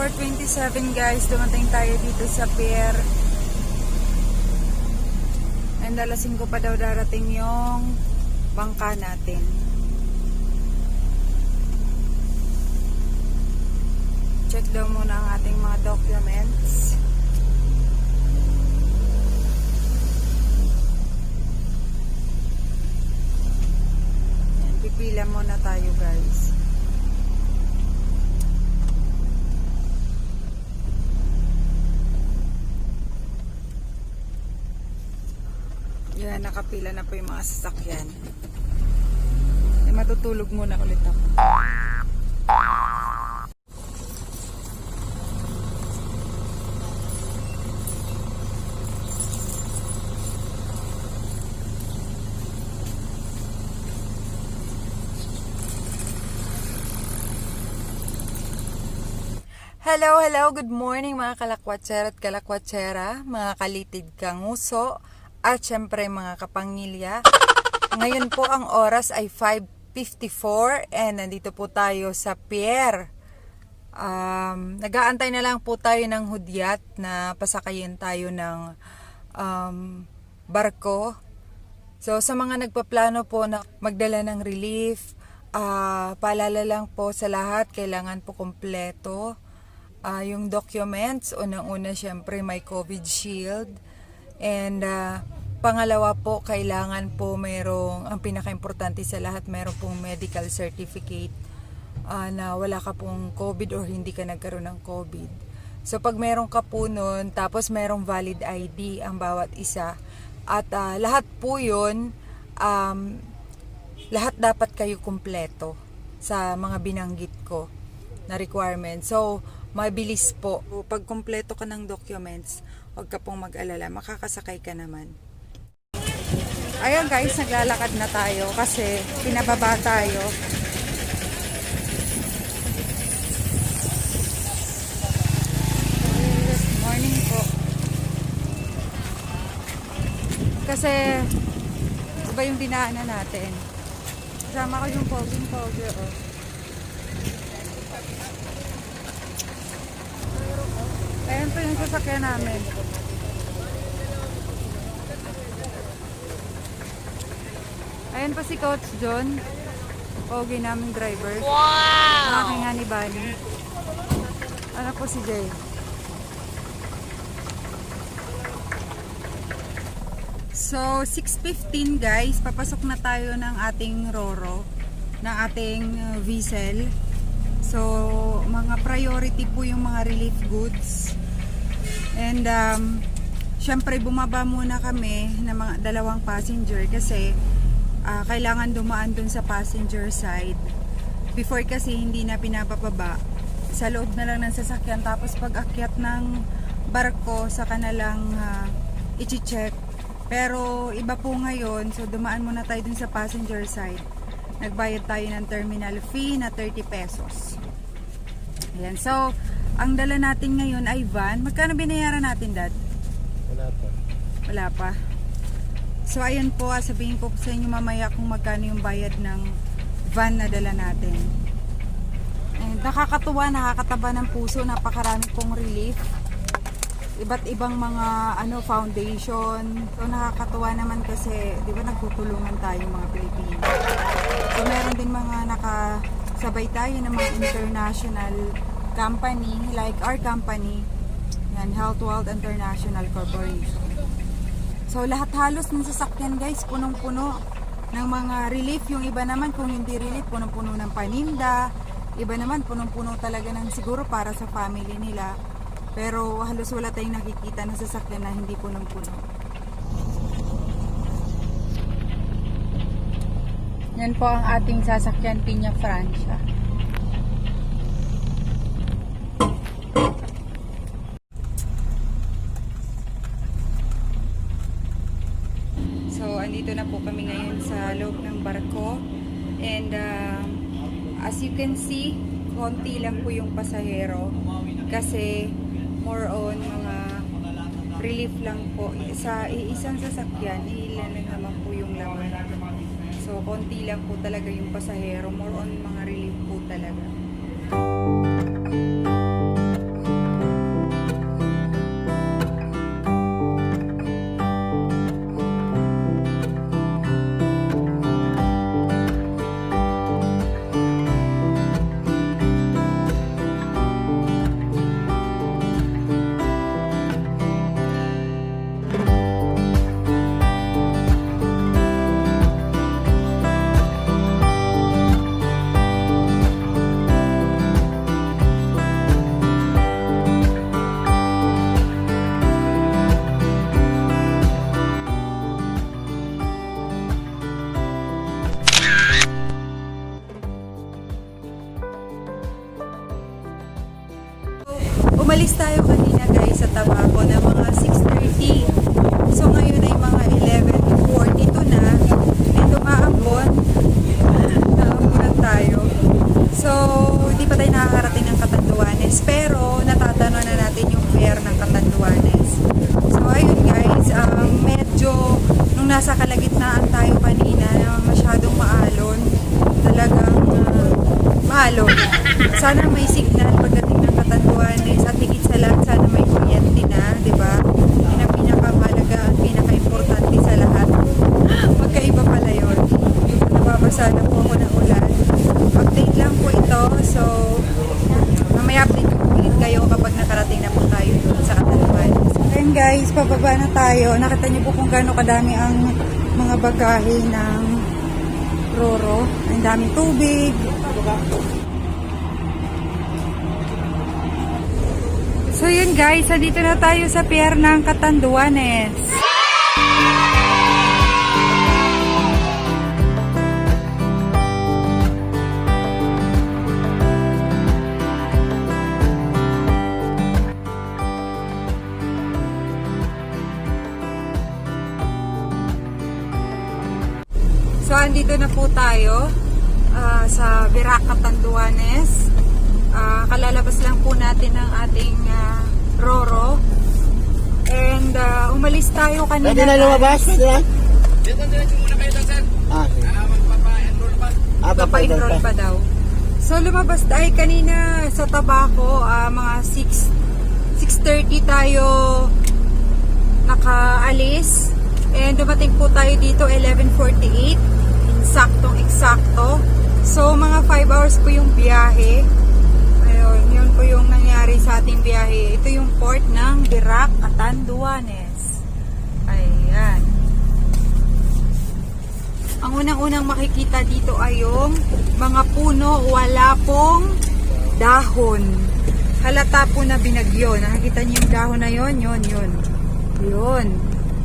4:27 guys, dumating tayo dito sa pier. And alas 5 pa daw darating yung bangka natin. Check daw muna ang ating mga documents. Ayan, pipila muna tayo guys. Yan, nakapila na po yung mga sasakyan. E, matutulog muna ulit ako. Hello, good morning mga kalakwatsera at kalakwatsera, mga kalitid kanguso, at syempre mga kapangilya. Ngayon po ang oras ay 5:54 and nandito po tayo sa pier. Nag-aantay na lang po tayo ng hudyat na pasakayin tayo ng barko. So sa mga nagpaplano po na magdala ng relief, paalala lang po sa lahat, kailangan po kompleto. Yung documents, unang-una syempre may COVID shield. And pangalawa po, kailangan po mayroong, ang pinaka-importante sa lahat, mayroong pong medical certificate na wala ka pong COVID or hindi ka nagkaroon ng COVID. So pag mayroong ka po nun, tapos mayroong valid ID ang bawat isa. At lahat po yun, lahat dapat kayo kumpleto sa mga binanggit ko na requirements. So mabilis po. Pag kumpleto ka ng documents, huwag ka pong mag-alala, makakasakay ka naman. Ayun guys, naglalakad na tayo kasi pinababa tayo. Good morning po. Kasi iba yung dinaanan natin. Kasama ko yung pogi. Oh. Ayan po yung sasakyan namin. Ayan pa si Coach John. Pogi naming driver. Wow! Aking nga ni Bani. Ano po si Jay. So, 6:15 guys. Papasok na tayo ng ating Roro. Ng ating vessel. So, mga priority po yung mga relief goods. And, syempre bumaba muna kami ng mga 2 passenger kasi kailangan dumaan dun sa passenger side. Before kasi hindi na pinapababa. Sa loob na lang ng sasakyan. Tapos pag akyat ng barko, saka na lang i-check. Pero iba po ngayon, so dumaan muna tayo dun sa passenger side. Nagbayad tayo ng terminal fee na 30 pesos. Ayan. So, ang dala natin ngayon ay van. Magkano binayaran natin, Dad? Wala pa. So, ayan po. Sabihin ko sa inyo mamaya kung magkano yung bayad ng van na dala natin. And nakakatuwa, nakakataba ng puso. Napakarami pong relief. Iba't ibang mga foundation. So, nakakatuwa naman kasi, di ba, nagtutulungan tayo mga Pilipino. So, meron din mga nakasabay tayo ng mga international company, like our company, yan, Health World International Corporation. So, lahat halos ng sasakyan guys, punong-puno ng mga relief. Yung iba naman, kung hindi relief, punong-puno ng paninda. Iba naman, punong-puno talaga ng siguro para sa family nila. Pero halos wala tayong nakikita ng sasakyan na hindi punong-puno. Yan po ang ating sasakyan, Piña Francia. So, andito na po kami ngayon sa loob ng barko. And as you can see, konti lang po yung pasahero. Kasi more on mga relief lang po. Sa isang sasakyan, ilan lang naman po yung laman. So, konti lang po talaga yung pasahero. More on mga relief po talaga. nasa kalagitnaan tayo kanina na masyadong maalon. Talagang maalon. Sana may signal pagdating ng Catanduanes at higit sa lahat sana may kuryente na, di ba? Yan ang pinakamalaga at pinaka-importante sa lahat. Magkaiba pala yun. Nababasa na po ako ng ulan. Update lang po ito. So, mamaya update ko ulit kayo kapag nakarating na po tayo sa Catanduanes. Ayun guys, pababa na tayo. Nakita niyo po kung gaano kadami ang mga bagahe ng Roro. Ang daming tubig. So yun guys, dito na tayo sa pier ng Catanduanes. So andito na po tayo sa Virac Catanduanes. Kalalabas lang po natin ng ating Roro. And umalis tayo kanina. Pwede na lumabas? Pwede na? Dito muna kayo doon, sir. Sige. Magpapa-enroll pa. Magpapa-enroll pa daw. So lumabas tayo kanina sa Tabaco, mga 6:30 tayo nakaalis. And dumating po tayo dito 11:48. Eksaktong-eksakto. So mga 5 hours po yung biyahe. Ayun, yun po yung nangyari sa ating biyahe. Ito yung port ng Virac Catanduanes. Ayan. Ang unang-unang makikita dito ay yung mga puno, wala pong dahon. Halata po na binagyo. Nakikita niyo yung dahon na yun? Yun.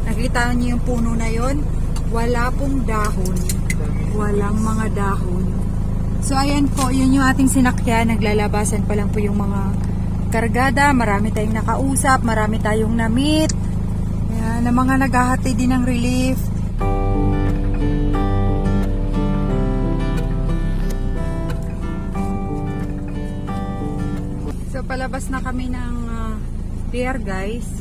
Nakikita niyo yung puno na yun? Wala pong dahon. Walang mga dahon. So ayan po, yun yung ating sinakyan. Naglalabasan pa lang po yung mga kargada. Marami tayong nakausap, marami tayong na-meet. Ayan, na mga naghahati din ng relief. So palabas na kami ng pier guys.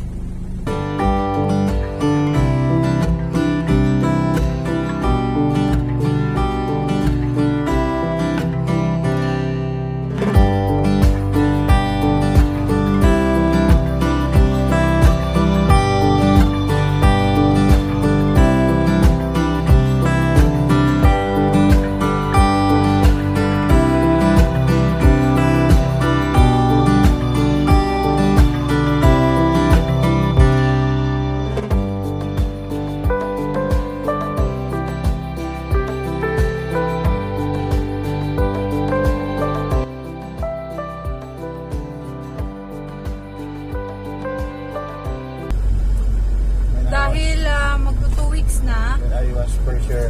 Dahil magto 2 weeks na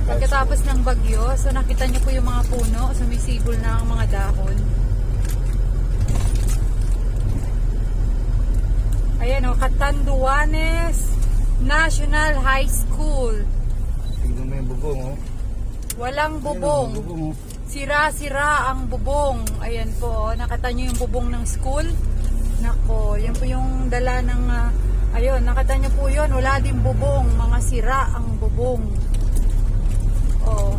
pagkatapos ng bagyo, so nakita nyo po yung mga puno, sumisibol na ang mga dahon. Ayan o, Catanduanes National High School. Tingnan mo yung bubong, oh. Walang bubong. Sira-sira ang bubong. Ayan po, nakita nyo yung bubong ng school. Nako, yan po yung dala ng ayun, nakita nyo po yun, wala din bubong, mga sira ang bubong. Oh.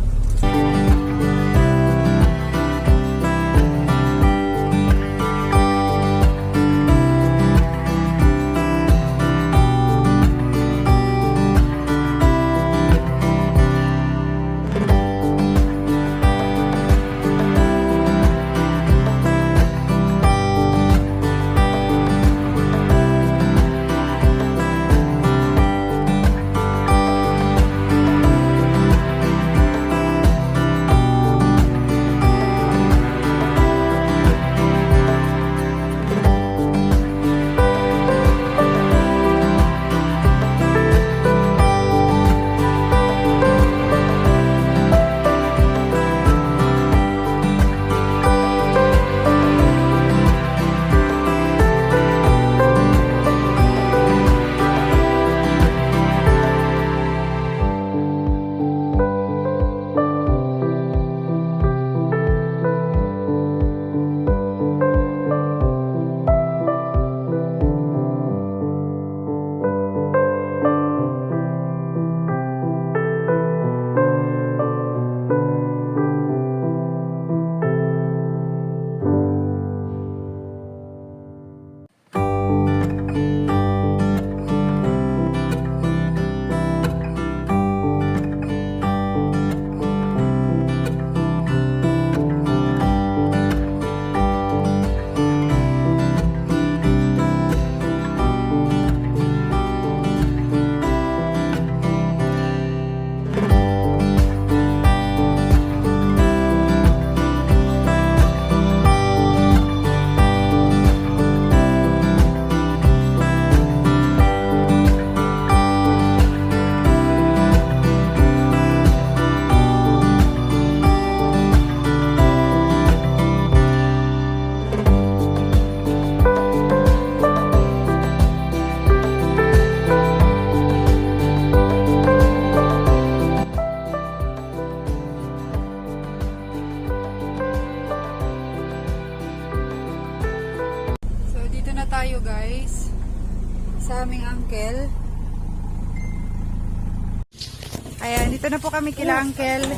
Dito na po kami kila Uncle.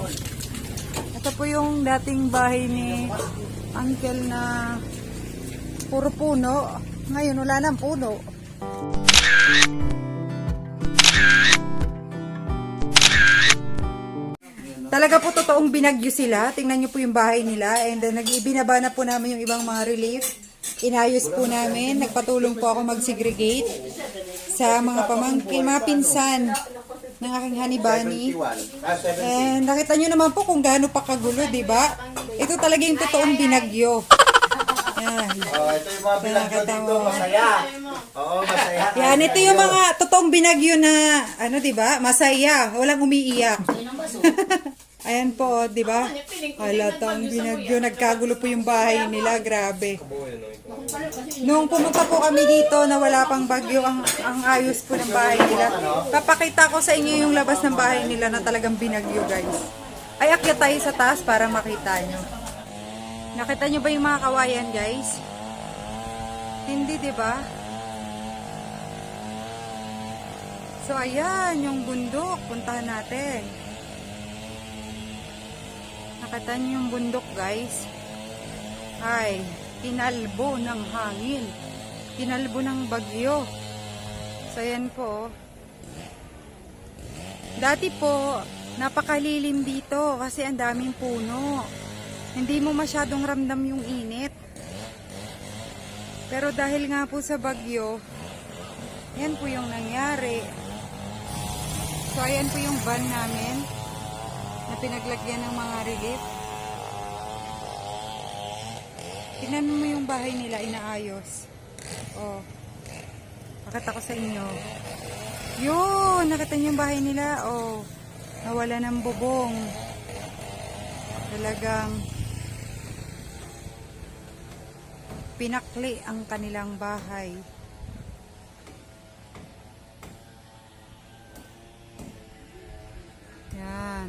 Ito po yung dating bahay ni Uncle na puro puno. Ngayon wala nang puno. Talaga po totoong binagyo sila. Tingnan nyo po yung bahay nila. And then nag-ibinaba na po namin yung ibang mga relief. Inayos po namin. Nagpatulong po ako mag-segregate sa mga pamangkin, mga pinsan ng aking honey bunny. And nakita nyo naman po kung gaano pa kagulo, di ba? Ito talaga yung totoong binagyo. Yan. Ito yung mga binagyo dito. Masaya. Oo, masaya. Yan, ito yung mga totoong binagyo na, ano, di ba? Masaya. Walang umiiyak. Ayan po, di ba? Halatang binagyo. Nagkagulo po yung bahay nila. Grabe. Nung pumunta po kami dito na wala pang bagyo, ang ayos po ng bahay nila. Papakita ko sa inyo yung labas ng bahay nila na talagang binagyo, guys. Ay, akyat tayo sa taas para makita nyo. Nakita nyo ba yung mga kawayan, guys? Hindi, di ba? So, ayan, yung bundok. Puntahan natin. Nakita nyo yung bundok, guys? Ay, tinalbo ng hangin. Tinalbo ng bagyo. So, ayan po. Dati po, napakalilim dito kasi ang daming puno. Hindi mo masyadong ramdam yung init. Pero dahil nga po sa bagyo, yan po yung nangyari. So, ayan po yung van namin na pinaglagyan ng mga relief. Tingnan mo yung bahay nila, inaayos. Oh, nakita ko sa inyo. Yun, nakita niyo yung bahay nila. Oh, nawala ng bubong. Talagang pinakli ang kanilang bahay. Yan.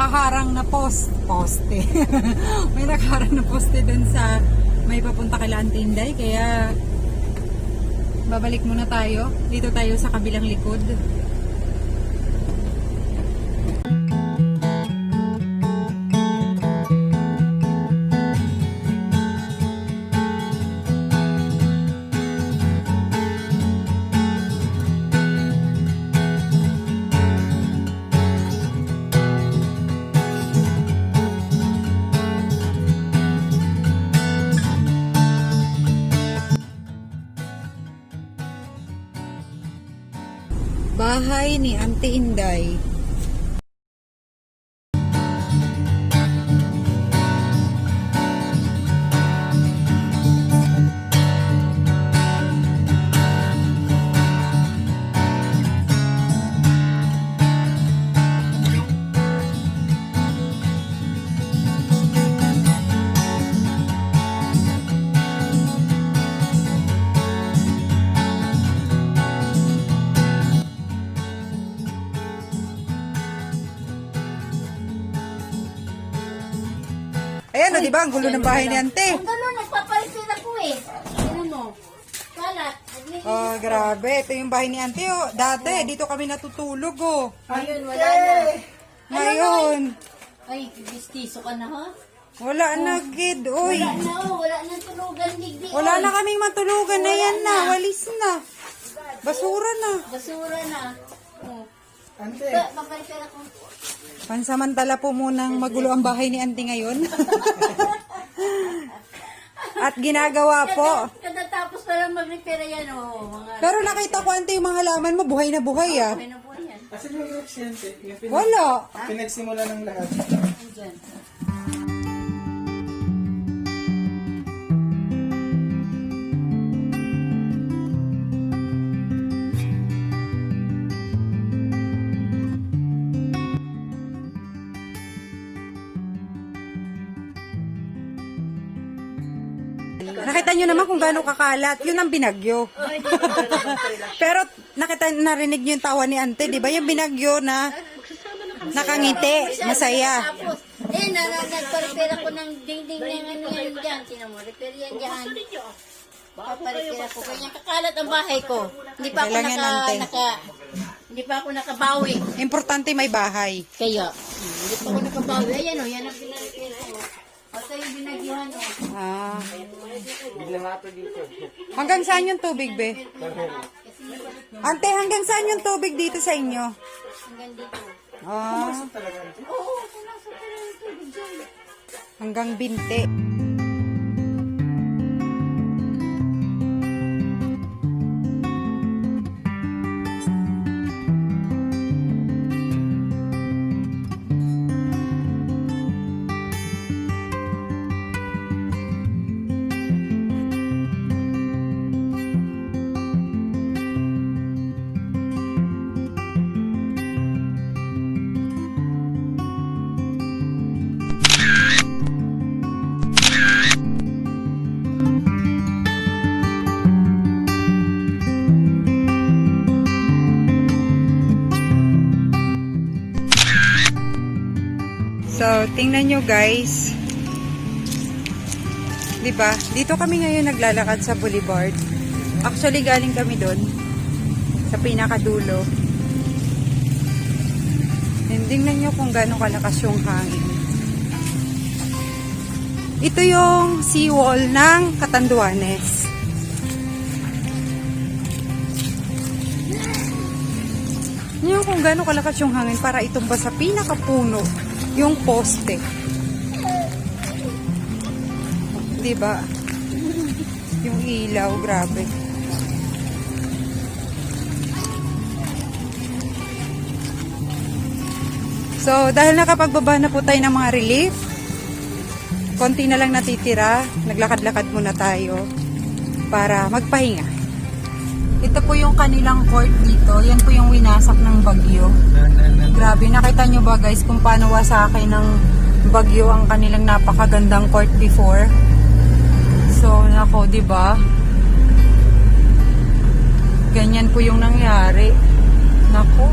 nakaharang na poste. May nakaharang na poste dun sa may papunta kay Auntie Inday. Kaya babalik muna tayo. Dito tayo sa kabilang likod. Bahay ni Auntie Inday. Ayan o, diba? Ang gulo ng bahay ni Ante. Ang gano'n, nagpapalitin ako eh. Ano mo? Kalat. Oh, grabe. Ito yung bahay ni Ante. Oh. Dati, dito kami natutulog. Oh. Ayun, wala na. Ngayon, Ay, bistiso ka na ha? wala na, kid. Uy. Wala na oh, wala na tulugan digdi. Wala na kaming matulugan. Ayan na, walis na. Basura na. Basura na. Oh. Ante. Papalitin ako. Pansamantala po munang magulo ang bahay ni Ante ngayon. At ginagawa po. Katatapos pa lang mag-repair yan oh. Mga Pero nakita ko, Ante, yung mga halaman mo, buhay na buhay ah. buhay na buhay yan. Asan yung Ante? Yung Wala. pinagsimula ng lahat. Andyan. Nakita nyo naman kung gaano kakalat. Yun ang binagyo. Pero narinig nyo yung tawa ni Ante, di ba? Yung binagyo na nakangiti, masaya. Tapos, nagpa-repair ako ng dingding ng ano yan dyan. Tinan mo, repair yan dyan. Paparepair ako. Ganyan kakalat ang bahay ko. Hindi pa ako Kailangan, Ante. hindi pa ako nakabawi. Importante may bahay. Kaya, hindi pa ako nakabawi. Ayan o, yan ang pinarepair ko. Ito yung binagyuhan o. Ah. Biglang ato dito. Hanggang saan yung tubig, be? Ante, hanggang saan yung tubig dito sa inyo? Hanggang dito. Ah, Talaga, Ante. Oo, pumasok ka lang yung tubig dyan. hanggang binte. So, tingnan nyo guys. Diba? Dito kami ngayon naglalakad sa boulevard. Actually, galing kami doon. Sa pinakadulo. And tingnan nyo kung gaano kalakas yung hangin. Ito yung seawall ng Catanduanes. Tingnan nyo kung gaano kalakas yung hangin para itumba sa pinakapuno yung poste. Diba? Yung ilaw, grabe. So, dahil nakapagbaba na po tayo ng mga relief, konti na lang natitira, naglakad-lakad muna tayo para magpahinga. Ito po yung kanilang court dito. Yan po yung winasak ng bagyo. Grabe, nakita nyo ba guys kung paano wasakin ng bagyo ang kanilang napakagandang court before? So, nako, diba? Ganyan po yung nangyari. Nako.